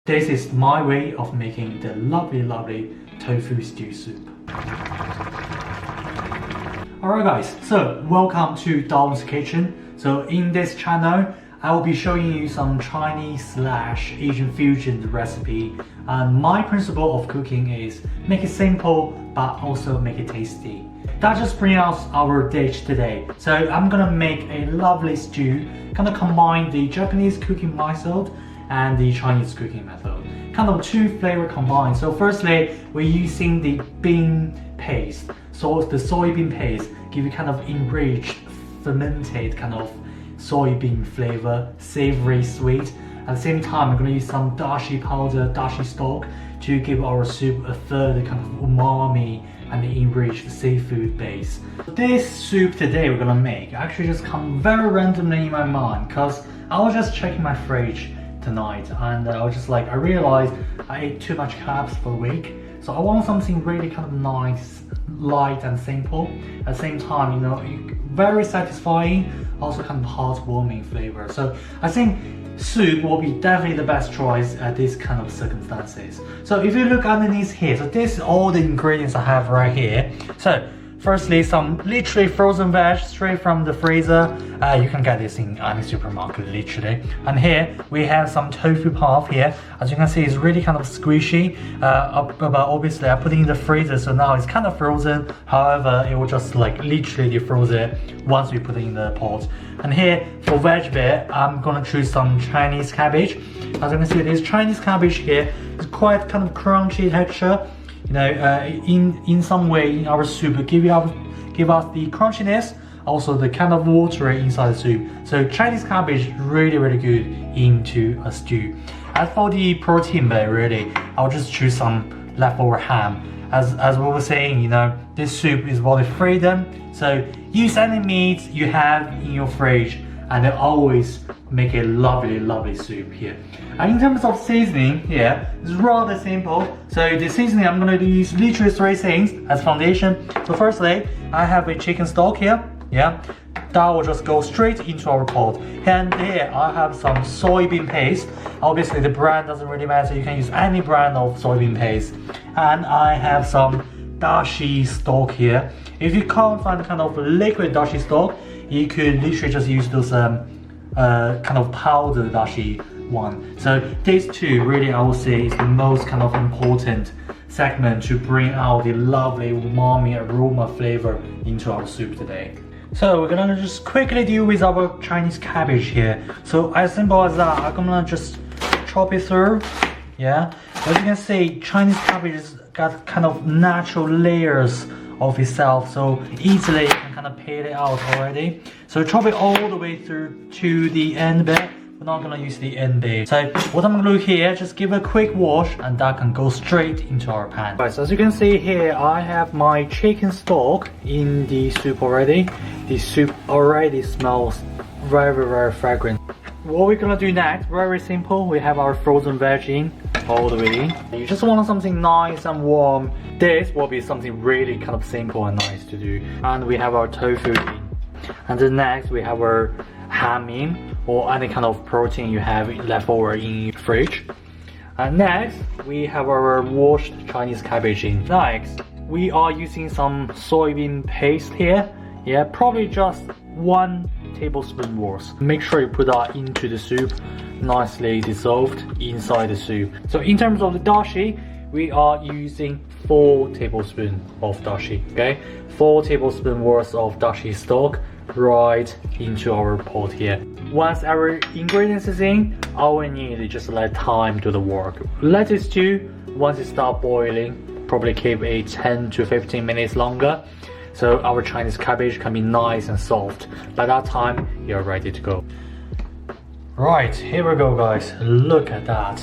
This is my way of making the lovely tofu stew soup. Alright guys, so welcome to Dawn's Kitchen. So in this channel, I will be showing you some Chinese/Asian fusion recipe. And my principle of cooking is make it simple, but also make it tasty. That just brings out our dish today. So I'm gonna make a lovely stew, kind of combine the Japanese cooking method and the Chinese cooking method. Kind of two flavor combined. So firstly, we're using the bean paste. So the soybean paste give you kind of enriched, fermented kind of soybean flavor, savory, sweet. At the same time, I'm gonna use some dashi powder, dashi stock to give our soup a further kind of umami and the enriched seafood base. This soup today we're gonna make actually just come very randomly in my mind because I was just checking my fridge tonight and I was just like, I realized I ate too much carbs for the week, so I want something really kind of nice, light and simple. At the same time, you know, very satisfying, also kind of heartwarming flavor. So I think soup will be definitely the best choice at this kind of circumstances. So if you look underneath here, so this is all the ingredients I have right here. So firstly, some literally frozen veg straight from the freezer. You can get this in any supermarket literally. And here we have some tofu puff here. As you can see, it's really kind of squishy. But obviously I put it in the freezer, so now it's kind of frozen. However, it will just like literally defroze it once we put it in the pot. And here for veg bit, I'm gonna choose some Chinese cabbage. As you can see, this Chinese cabbage here is quite kind of crunchy texture. You know, in some way in our soup, give us the crunchiness, also the kind of watery inside the soup. So Chinese cabbage really good into a stew. As for the protein bit, really, I'll just choose some leftover ham. As we were saying, you know, this soup is about freedom. So use any meat you have in your fridge, and they always make a lovely soup here. And in terms of seasoning here, it's rather simple. So the seasoning, I'm going to use literally three things as foundation. So firstly, I have a chicken stock here. Yeah, that will just go straight into our pot. And here I have some soybean paste. Obviously the brand doesn't really matter, you can use any brand of soybean paste. And I have some dashi stock here. If you can't find kind of liquid dashi stock, you could literally just use those kind of powder dashi one. So these two really, I would say, is the most kind of important segment to bring out the lovely umami aroma flavor into our soup today. So we're gonna just quickly deal with our Chinese cabbage here. So as simple as that, I'm gonna just chop it through. Yeah, as you can see, Chinese cabbage has got kind of natural layers of itself, so easily you can kind of peel it out already. So chop it all the way through to the end bit. We're not gonna use the end bit. So what I'm gonna do here, just give a quick wash and that can go straight into our pan. Right, so as you can see here, I have my chicken stock in the soup already. The soup already smells very fragrant. What we're gonna do next, very simple, we have our frozen veg in, all the way in. You just want something nice and warm. This will be something really kind of simple and nice to do. And we have our tofu in. And then next we have our ham in, or any kind of protein you have left over in your fridge. And next we have our washed Chinese cabbage in. Next we are using some soybean paste here. Yeah, probably just 1 tablespoon worth. Make sure you put that into the soup, nicely dissolved inside the soup. So in terms of the dashi, we are using 4 tablespoons of dashi. Okay, 4 tablespoons worth of dashi stock right into our pot here. Once our ingredients is in, all we need is just let time do the work. Let it stew. Once it starts boiling, probably keep it 10 to 15 minutes longer, so our Chinese cabbage can be nice and soft. By that time, you're ready to go. Right, here we go guys. Look at that.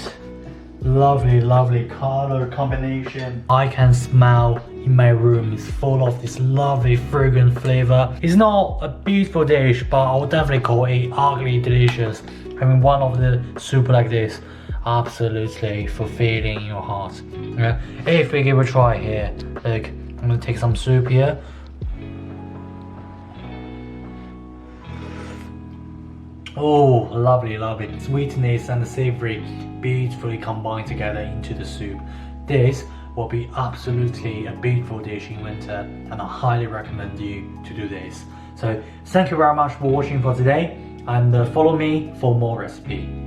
Lovely color combination. I can smell in my room, it's full of this lovely fragrant flavor. It's not a beautiful dish, but I would definitely call it ugly delicious. I mean, one of the soup like this, absolutely fulfilling in your heart. Yeah? If we give a try here, look, I'm gonna take some soup here. Oh, lovely, lovely. Sweetness and savory beautifully combined together into the soup. This will be absolutely a beautiful dish in winter, and I highly recommend you to do this. So thank you very much for watching for today, and follow me for more recipe.